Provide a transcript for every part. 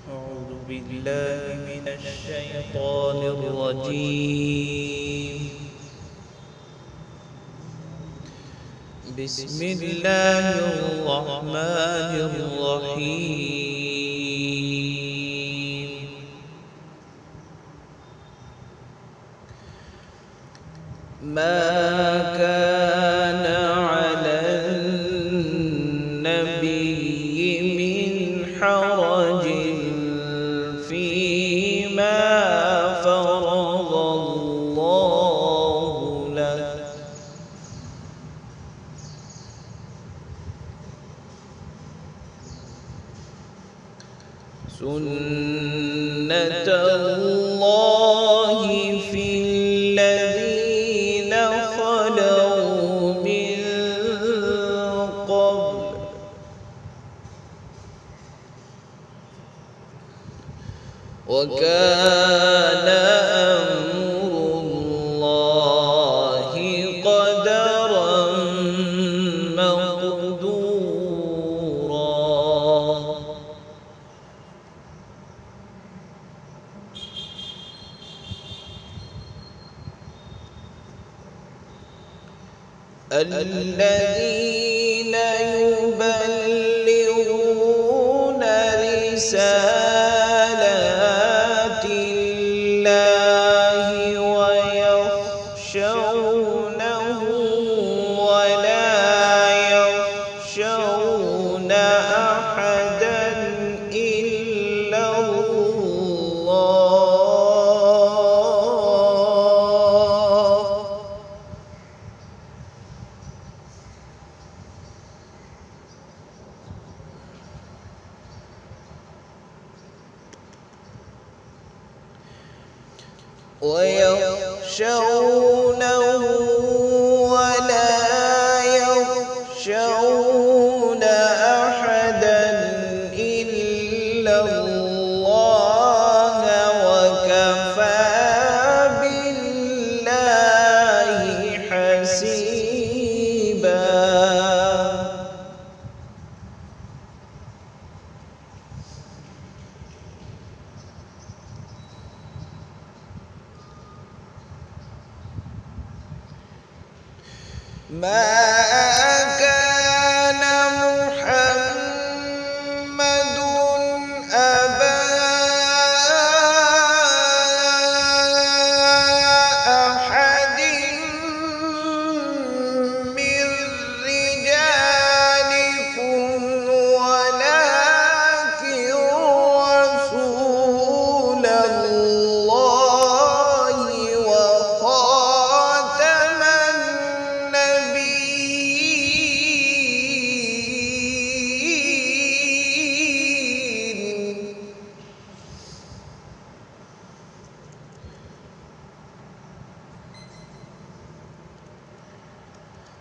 أعوذ بالله من الشيطان الرجيم. بسم الله الرحمن الرحيم. ما كان على النبي من حرج فيما فرض الله له، سنة الله في الذين خلوا من قبل، وكان أمر الله قدرا مقدورا. الذين يبلغون رسالات الله ويخشونه ولا يخشون أحدا إلا الله، ويخشونه ولا يخشون أحدا إلا الله، وكفى بالله حسيبا. ما كان محمد أبا أحد من رجالكم ولكن رسول الله وخاتم النبيين.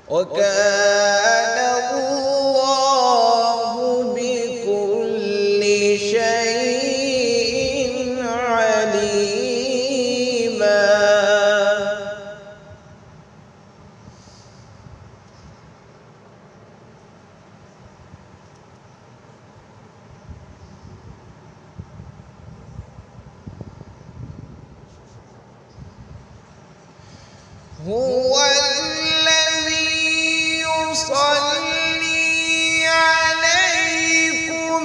وكان الله بكل شيء عليما. هو الذي يصلي عليكم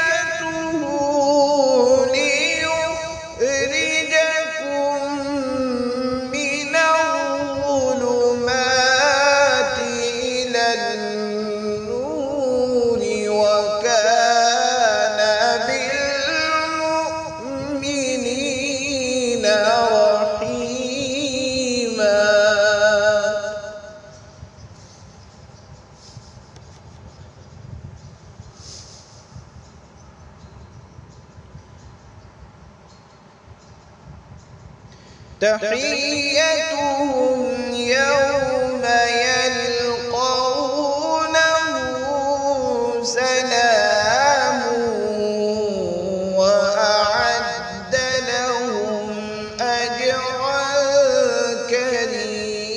وملائكته ليخرجكم من الظلمات إلى النور، وكان بالمؤمنين رحيما. تحيتهم يوم يلقونه سلام، وأعد لهم أجرا كريما.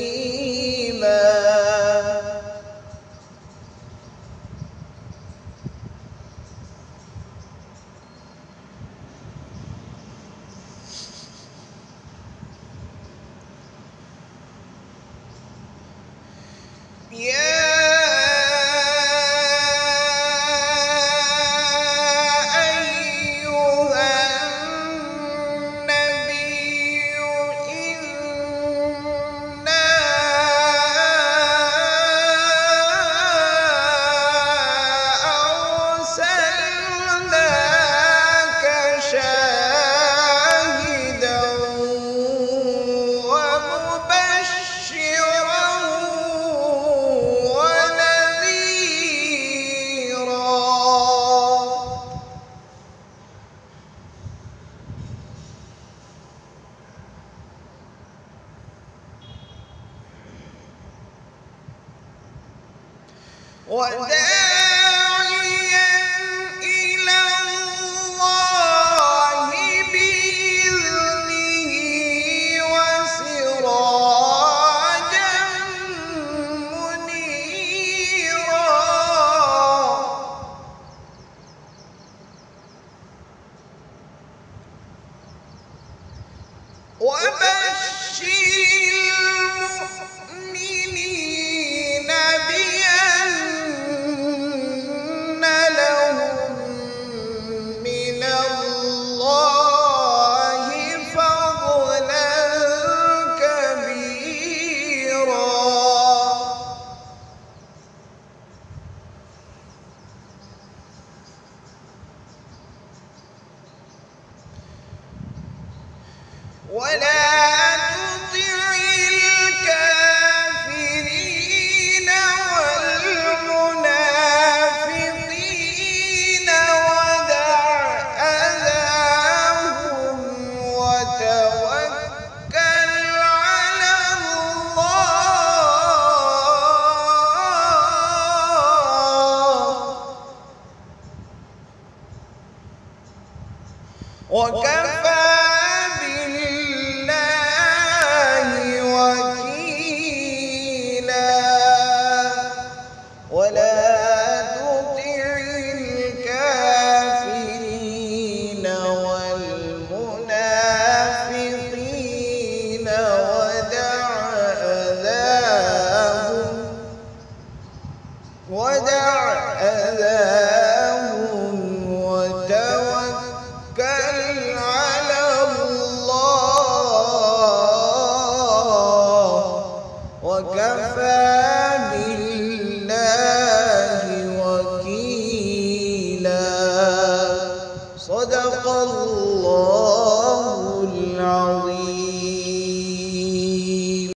وداعيا إلى الله بإذنه وسراجا منيرا وبشر المؤمنين بأن لهم من الله فضلا كبيرا ولا تطع الكافرين والمنافقين ودع أذاهم وتوكل على الله وكفى بالله وكيلا ولا تطع الكافرين والمنافقين ودع أذاهم وتوكل على الله وكفى بالله وكيلا. صدق الله.